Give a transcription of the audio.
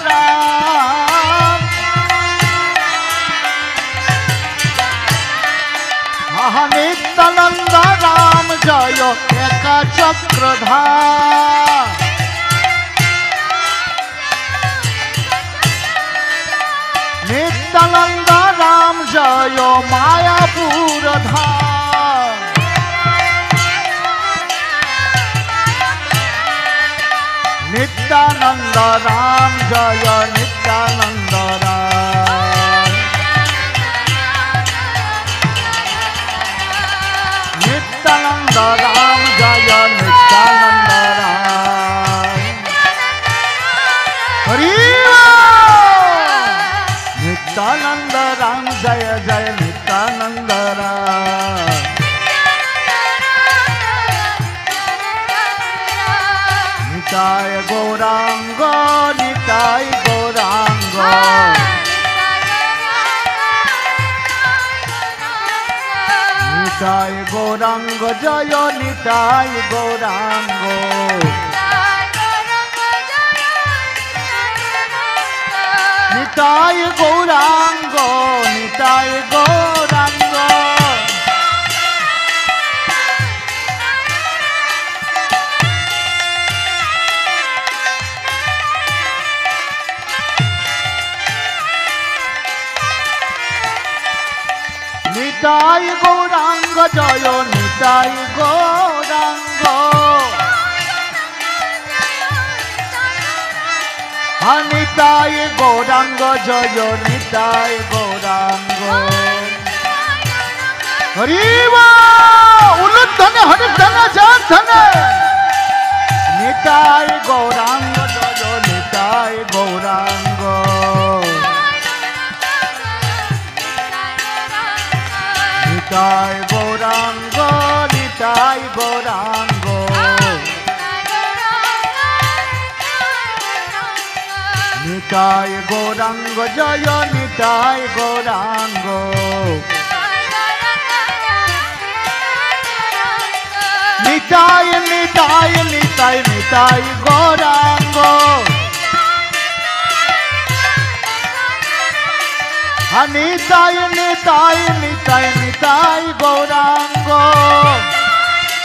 রাম নিত্যানন্দ রাম জয় একা চক্রধার নিত্যানন্দ রাম জয় মায়াপুর ধাম নিত্যানন্দ রাম জয় নিত্যানন্দ রাম নিত্যানন্দ রাম জয় নিত্যানন্দ রাম হরি नित्यानंद राम जय जय नित्यानंद राम निताय गौरांग निताय गौरांग निताय गौरांग जय निताय गौरांग निताय गौरांग निताय गौरांग निताय गौरांग जय निताय गौरांग निताय गौरांग जय निताय गौरांग हरि उलुधन हरिधन जन निताय गौरांग जय निताय गौरांग निताय गौरांग निताय गौरांग निताय गौरांग जय निताय गौरांग निताय निताय निताय निताय गौरांग निताय निताय निताय निताय गौरांग